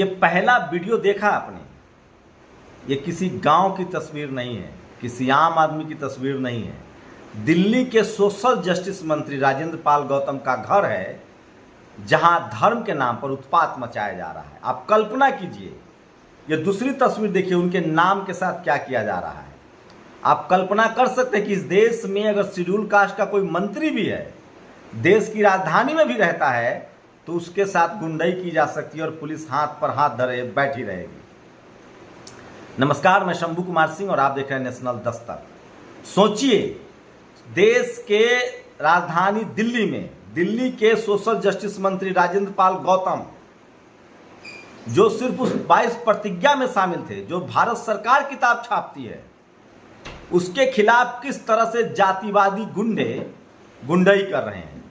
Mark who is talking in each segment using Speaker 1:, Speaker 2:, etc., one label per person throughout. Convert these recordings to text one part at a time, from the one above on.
Speaker 1: ये पहला वीडियो देखा आपने, ये किसी गांव की तस्वीर नहीं है, किसी आम आदमी की तस्वीर नहीं है। दिल्ली के सोशल जस्टिस मंत्री राजेंद्र पाल गौतम का घर है, जहां धर्म के नाम पर उत्पात मचाया जा रहा है। आप कल्पना कीजिए, ये दूसरी तस्वीर देखिए, उनके नाम के साथ क्या किया जा रहा है। आप कल्पना कर सकते हैं कि इस देश में अगर शेड्यूल कास्ट का कोई मंत्री भी है, देश की राजधानी में भी रहता है, तो उसके साथ गुंडाई की जा सकती है और पुलिस हाथ पर हाथ धरे बैठी रहेगी। नमस्कार, मैं शंभू कुमार सिंह और आप देख रहे हैं नेशनल दस्तक। सोचिए, देश के राजधानी दिल्ली में दिल्ली के सोशल जस्टिस मंत्री राजेंद्र पाल गौतम, जो सिर्फ उस 22 प्रतिज्ञा में शामिल थे जो भारत सरकार किताब छापती है, उसके खिलाफ किस तरह से जातिवादी गुंडे गुंडाई कर रहे हैं।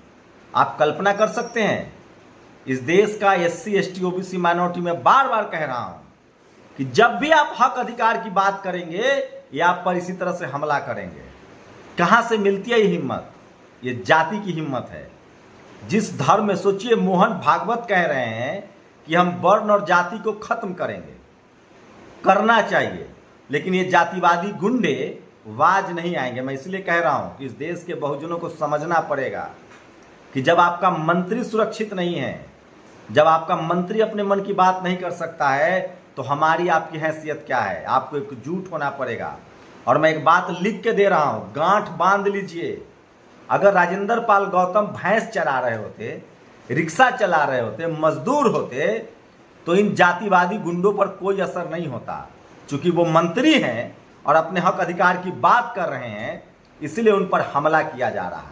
Speaker 1: आप कल्पना कर सकते हैं। इस देश का SC ST OBC माइनॉरिटी में बार बार कह रहा हूं कि जब भी आप हक अधिकार की बात करेंगे, ये आप पर इसी तरह से हमला करेंगे। कहां से मिलती है ये हिम्मत? ये जाति की हिम्मत है। जिस धर्म में, सोचिए, मोहन भागवत कह रहे हैं कि हम वर्ण और जाति को खत्म करेंगे, करना चाहिए, लेकिन ये जातिवादी गुंडे वाज नहीं आएंगे। मैं इसलिए कह रहा हूं कि इस देश के बहुजनों को समझना पड़ेगा कि जब आपका मंत्री सुरक्षित नहीं है, जब आपका मंत्री अपने मन की बात नहीं कर सकता है, तो हमारी आपकी हैसियत क्या है? आपको एकजुट होना पड़ेगा। और मैं एक बात लिख के दे रहा हूं, गांठ बांध लीजिए। अगर राजेंद्र पाल गौतम भैंस चला रहे होते, रिक्शा चला रहे होते, मजदूर होते, तो इन जातिवादी गुंडों पर कोई असर नहीं होता। चूंकि वो मंत्री हैं और अपने हक अधिकार की बात कर रहे हैं, इसलिए उन पर हमला किया जा रहा है।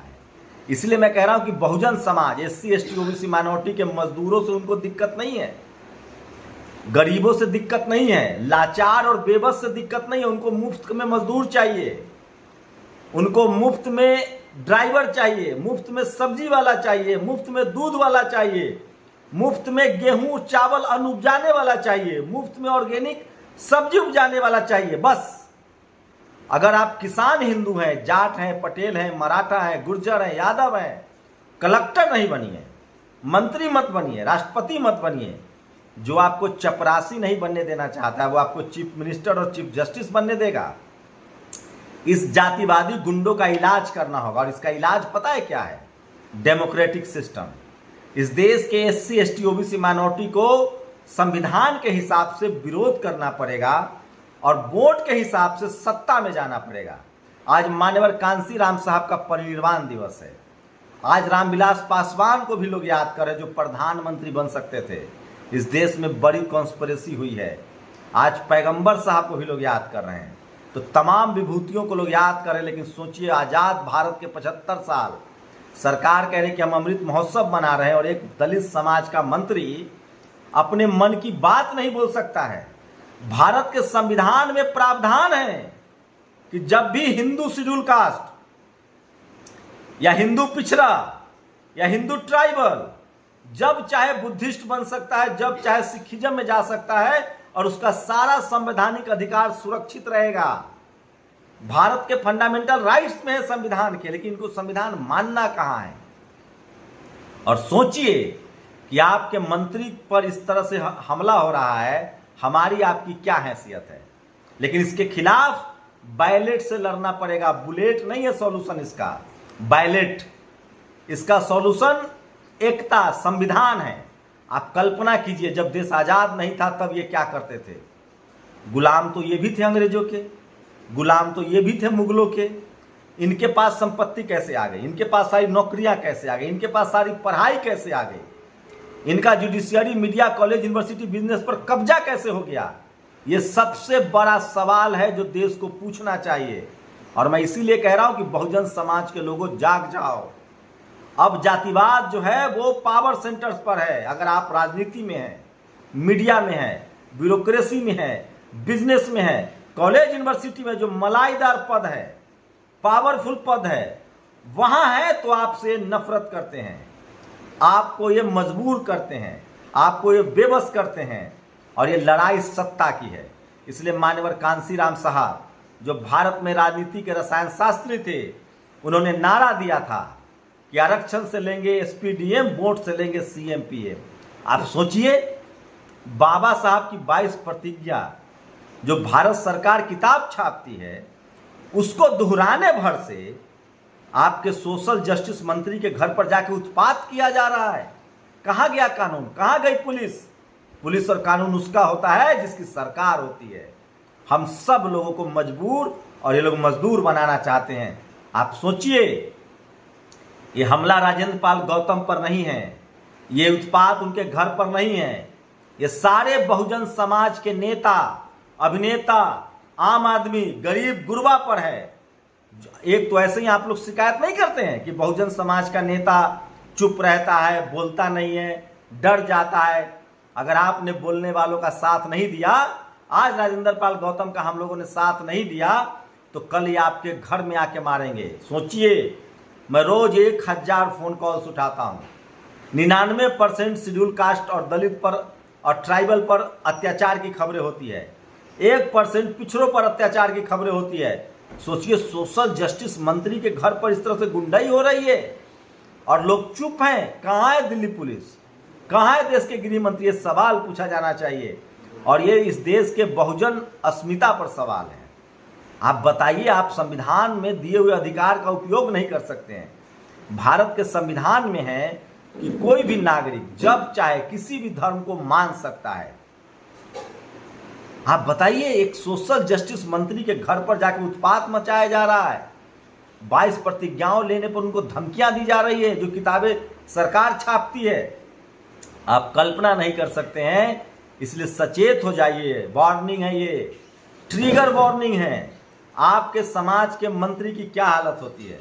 Speaker 1: इसलिए मैं कह रहा हूं कि Bahujan Samaj, SC ST OBC minority के मजदूरों से उनको दिक्कत नहीं है, गरीबों से दिक्कत नहीं है, लाचार और बेबस से दिक्कत नहीं है। उनको मुफ्त में मजदूर चाहिए, उनको मुफ्त में ड्राइवर चाहिए, मुफ्त में सब्जी वाला चाहिए, मुफ्त में दूध वाला चाहिए, मुफ्त में गेहूं चावल अन्न उपजाने वाला चाहिए, मुफ्त में ऑर्गेनिक सब्जी उपजाने वाला चाहिए। बस अगर आप किसान हिंदू हैं, जाट हैं, पटेल हैं, मराठा हैं, गुर्जर हैं, यादव हैं, कलेक्टर नहीं बनिए, मंत्री मत बनिए, राष्ट्रपति मत बनिए। जो आपको चपरासी नहीं बनने देना चाहता है, वो आपको चीफ मिनिस्टर और चीफ जस्टिस बनने देगा। इस जातिवादी गुंडों का इलाज करना होगा, और इसका इलाज पता है क्या है? Democratic system. इस देश के SC ST OBC माइनॉरिटी को संविधान के हिसाब से विरोध करना पड़ेगा और वोट के हिसाब से सत्ता में जाना पड़ेगा। आज मान्यवर कांसी राम साहब का परिनिर्वाण दिवस है। आज रामविलास पासवान को भी लोग याद कर रहे हैं, जो प्रधानमंत्री बन सकते थे। इस देश में बड़ी कॉन्स्पिरेसी हुई है। आज पैगंबर साहब को भी लोग याद कर रहे हैं। तो तमाम विभूतियों को लोग याद कर रहे हैं। लेकिन सोचिए, आज़ाद भारत के 75 साल सरकार कह रही है कि हम अमृत महोत्सव मना रहे हैं, और एक दलित समाज का मंत्री अपने मन की बात नहीं बोल सकता है। भारत के संविधान में प्रावधान है कि जब भी हिंदू शेड्यूल कास्ट या हिंदू पिछड़ा या हिंदू ट्राइबल, जब चाहे बुद्धिस्ट बन सकता है, जब चाहे सिखिज्म में जा सकता है, और उसका सारा संवैधानिक अधिकार सुरक्षित रहेगा। भारत के फंडामेंटल राइट्स में है संविधान के, लेकिन इनको संविधान मानना कहां है? और सोचिए कि आपके मंत्री पर इस तरह से हमला हो रहा है, हमारी आपकी क्या हैसियत है? लेकिन इसके खिलाफ बैलेट से लड़ना पड़ेगा। बुलेट नहीं है सॉल्यूशन इसका, बैलेट। इसका सॉल्यूशन एकता, संविधान है। आप कल्पना कीजिए, जब देश आजाद नहीं था तब ये क्या करते थे? गुलाम तो ये भी थे अंग्रेजों के, गुलाम तो ये भी थे मुगलों के। इनके पास संपत्ति कैसे आ गई? इनके पास सारी नौकरियां कैसे आ गई? इनके पास सारी पढ़ाई कैसे आ गई? इनका judiciary, media, college, university, business पर कब्जा कैसे हो गया? ये सबसे बड़ा सवाल है जो देश को पूछना चाहिए। और मैं इसीलिए कह रहा हूं कि बहुजन समाज के लोगों, जाग जाओ। अब जातिवाद जो है वो पावर सेंटर्स पर है। अगर आप राजनीति में हैं, मीडिया में हैं, ब्यूरोक्रेसी में हैं, बिजनेस में हैं, कॉलेज यूनिवर्सिटी में जो मलाईदार पद है, पावरफुल पद है, वहां है, तो आपसे नफरत करते हैं, आपको ये मजबूर करते हैं, आपको ये बेबस करते हैं। और ये लड़ाई सत्ता की है। इसलिए मान्यवर कांसी राम साहब, जो भारत में राजनीति के रसायन शास्त्री थे, उन्होंने नारा दिया था कि आरक्षण से लेंगे SPDM, वोट से लेंगे CM PM। आप सोचिए, बाबा साहब की 22 प्रतिज्ञा जो भारत सरकार किताब छापती है, उसको दोहराने भर से आपके सोशल जस्टिस मंत्री के घर पर जाके उत्पात किया जा रहा है। कहाँ गया कानून, कहाँ गई पुलिस? पुलिस और कानून उसका होता है जिसकी सरकार होती है। हम सब लोगों को मजबूर और ये लोग मजदूर बनाना चाहते हैं। आप सोचिए, ये हमला राजेंद्र पाल गौतम पर नहीं है, ये उत्पात उनके घर पर नहीं है, ये सारे बहुजन समाज के नेता, अभिनेता, आम आदमी, गरीब गुरबा पर है। एक तो ऐसे ही आप लोग शिकायत नहीं करते हैं कि बहुजन समाज का नेता चुप रहता है, बोलता नहीं है, डर जाता है। अगर आपने बोलने वालों का साथ नहीं दिया, आज राजेंद्र पाल गौतम का हम लोगों ने साथ नहीं दिया, तो कल ये आपके घर में आके मारेंगे। सोचिए, मैं रोज 1000 फोन कॉल्स उठाता हूँ। 99% शेड्यूल कास्ट और दलित पर और ट्राइबल पर अत्याचार की खबरें होती है, 1% पिछड़ों पर अत्याचार की खबरें होती है। सोचिए, सोशल जस्टिस मंत्री के घर पर इस तरह से गुंडाई हो रही है और लोग चुप हैं। कहाँ है दिल्ली पुलिस, कहाँ है देश के गृह मंत्री? ये सवाल पूछा जाना चाहिए और ये इस देश के बहुजन अस्मिता पर सवाल है। आप बताइए, आप संविधान में दिए हुए अधिकार का उपयोग नहीं कर सकते हैं। भारत के संविधान में है कि कोई भी नागरिक जब चाहे किसी भी धर्म को मान सकता है। आप बताइए, एक सोशल जस्टिस मंत्री के घर पर जाकर उत्पात मचाया जा रहा है। 22 प्रतिज्ञाओं लेने पर उनको धमकियां दी जा रही है, जो किताबें सरकार छापती है। आप कल्पना नहीं कर सकते हैं, इसलिए सचेत हो जाइए। वार्निंग है, ये ट्रिगर वार्निंग है। आपके समाज के मंत्री की क्या हालत होती है,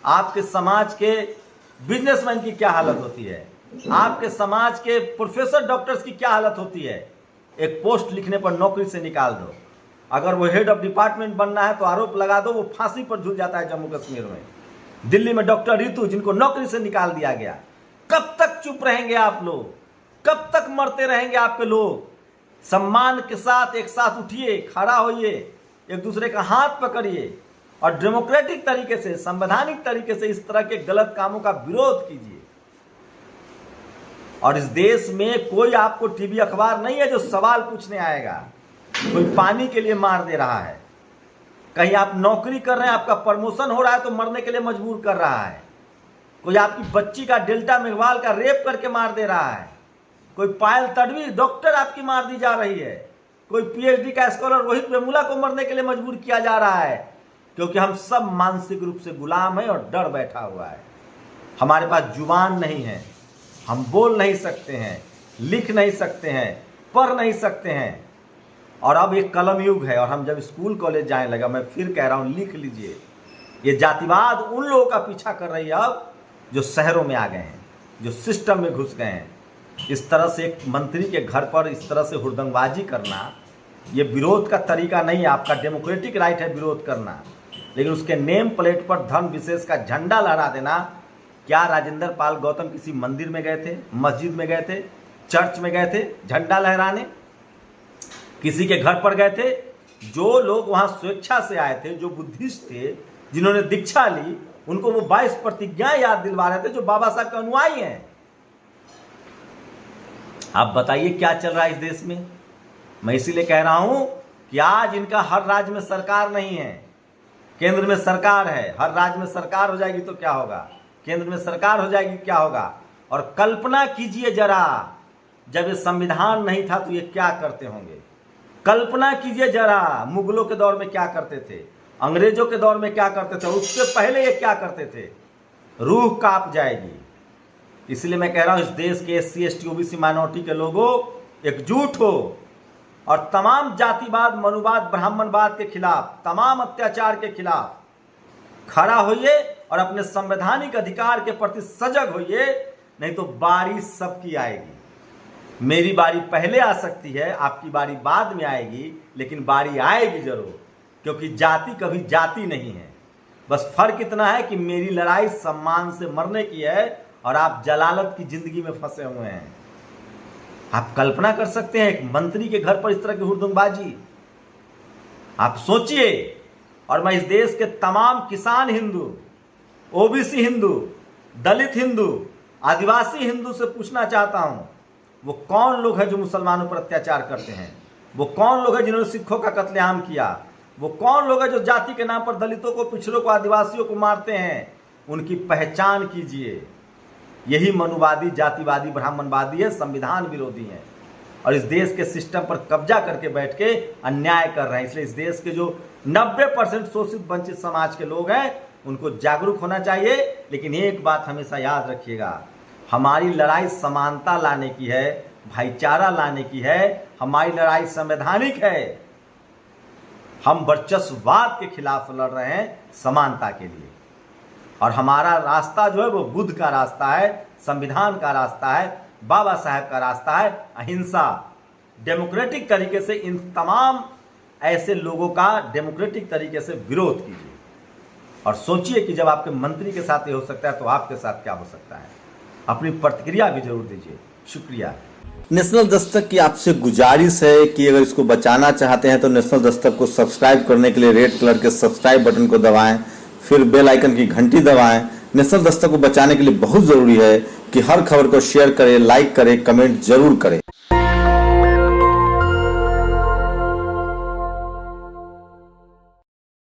Speaker 1: आपके समाज के बिजनेसमैन की क्या हालत होती है, आपके समाज के प्रोफेसर डॉक्टर्स की क्या हालत होती है। एक पोस्ट लिखने पर नौकरी से निकाल दो, अगर वो हेड ऑफ डिपार्टमेंट बनना है तो आरोप लगा दो, वो फांसी पर झूल जाता है। जम्मू कश्मीर में, दिल्ली में डॉक्टर रितु, जिनको नौकरी से निकाल दिया गया। कब तक चुप रहेंगे आप लोग, कब तक मरते रहेंगे आपके लोग? सम्मान के साथ एक साथ उठिए, खड़ा होइए, एक दूसरे का हाथ पकड़िए और डेमोक्रेटिक तरीके से, संवैधानिक तरीके से इस तरह के गलत कामों का विरोध कीजिए। और इस देश में कोई आपको टीवी अखबार नहीं है जो सवाल पूछने आएगा। कोई पानी के लिए मार दे रहा है, कहीं आप नौकरी कर रहे हैं, आपका प्रमोशन हो रहा है तो मरने के लिए मजबूर कर रहा है। कोई आपकी बच्ची का डेल्टा मेघवाल का रेप करके मार दे रहा है। कोई पायल तडवी डॉक्टर आपकी मार दी जा रही है। कोई पीएचडी का स्कॉलर रोहित वेमुला को मरने के लिए मजबूर किया जा रहा है, क्योंकि हम सब मानसिक रूप से गुलाम हैं और डर बैठा हुआ है। हमारे पास जुबान नहीं है, हम बोल नहीं सकते हैं, लिख नहीं सकते हैं, पढ़ नहीं सकते हैं। और अब एक कलम युग है, और हम जब स्कूल कॉलेज जाने लगा, मैं फिर कह रहा हूँ, लिख लीजिए। ये जातिवाद उन लोगों का पीछा कर रही है अब, जो शहरों में आ गए हैं, जो सिस्टम में घुस गए हैं। इस तरह से एक मंत्री के घर पर इस तरह से हुड़दंगबाजी करना, ये विरोध का तरीका नहीं है। आपका डेमोक्रेटिक राइट है विरोध करना, लेकिन उसके नेम प्लेट पर धर्म विशेष का झंडा लहरा देना। क्या राजेंद्र पाल गौतम किसी मंदिर में गए थे, मस्जिद में गए थे, चर्च में गए थे झंडा लहराने? किसी के घर पर गए थे? जो लोग वहां स्वेच्छा से आए थे, जो बुद्धिस्ट थे, जिन्होंने दीक्षा ली, उनको वो 22 प्रतिज्ञाएं याद दिलवा रहे थे, जो बाबा साहब के अनुयायी हैं। आप बताइए क्या चल रहा है इस देश में? मैं इसीलिए कह रहा हूं कि आज इनका हर राज्य में सरकार नहीं है, केंद्र में सरकार है। हर राज्य में सरकार हो जाएगी तो क्या होगा, केंद्र में सरकार हो जाएगी क्या होगा। और कल्पना कीजिए जरा, जब ये संविधान नहीं था तो ये क्या करते होंगे। कल्पना कीजिए जरा, मुगलों के दौर में क्या करते थे, अंग्रेजों के दौर में क्या करते थे, उससे पहले ये क्या करते थे। रूह कांप जाएगी। इसलिए मैं कह रहा हूं, इस देश के SC ST OBC माइनॉरिटी के लोगों, एकजुट हो और तमाम जातिवाद, मनुवाद, ब्राह्मणवाद के खिलाफ, तमाम अत्याचार के खिलाफ खड़ा होइए और अपने संवैधानिक अधिकार के प्रति सजग होइए। नहीं तो बारी सबकी आएगी। मेरी बारी पहले आ सकती है, आपकी बारी बाद में आएगी, लेकिन बारी आएगी जरूर, क्योंकि जाति कभी जाति नहीं है। बस फर्क इतना है कि मेरी लड़ाई सम्मान से मरने की है और आप जलालत की जिंदगी में फंसे हुए हैं। आप कल्पना कर सकते हैं एक मंत्री के घर पर इस तरह की हुड़दंगबाजी? आप सोचिए। और मैं इस देश के तमाम किसान हिंदू, OBC हिंदू, दलित हिंदू, आदिवासी हिंदू से पूछना चाहता हूं, वो कौन लोग हैं जो मुसलमानों पर अत्याचार करते हैं? वो कौन लोग हैं जिन्होंने सिखों का कत्लेआम किया? वो कौन लोग हैं जो जाति के नाम पर दलितों को, पिछड़ों को, आदिवासियों को मारते हैं? उनकी पहचान कीजिए। यही मनुवादी, जातिवादी, ब्राह्मणवादी है, संविधान विरोधी है और इस देश के सिस्टम पर कब्जा करके बैठ के अन्याय कर रहे हैं। इसलिए इस देश के जो 90% शोषित वंचित समाज के लोग हैं उनको जागरूक होना चाहिए। लेकिन एक बात हमेशा याद रखिएगा, हमारी लड़ाई समानता लाने की है, भाईचारा लाने की है। हमारी लड़ाई संवैधानिक है। हम वर्चस्ववाद के खिलाफ लड़ रहे हैं, समानता के लिए। और हमारा रास्ता जो है वो बुद्ध का रास्ता है, संविधान का रास्ता है, बाबा साहेब का रास्ता है, अहिंसा। डेमोक्रेटिक तरीके से इन तमाम ऐसे लोगों का डेमोक्रेटिक तरीके से विरोध कीजिए और सोचिए कि जब आपके मंत्री के साथ ये हो सकता है तो आपके साथ क्या हो सकता है। अपनी प्रतिक्रिया भी जरूर दीजिए। शुक्रिया।
Speaker 2: नेशनल दस्तक की आपसे गुजारिश है कि अगर इसको बचाना चाहते हैं तो नेशनल दस्तक को सब्सक्राइब करने के लिए रेड कलर के सब्सक्राइब बटन को दबाएं, फिर बेल आइकन की घंटी दबाएं। नेशनल दस्तक को बचाने के लिए बहुत जरूरी है कि हर खबर को शेयर करें, लाइक करें, कमेंट जरूर करें।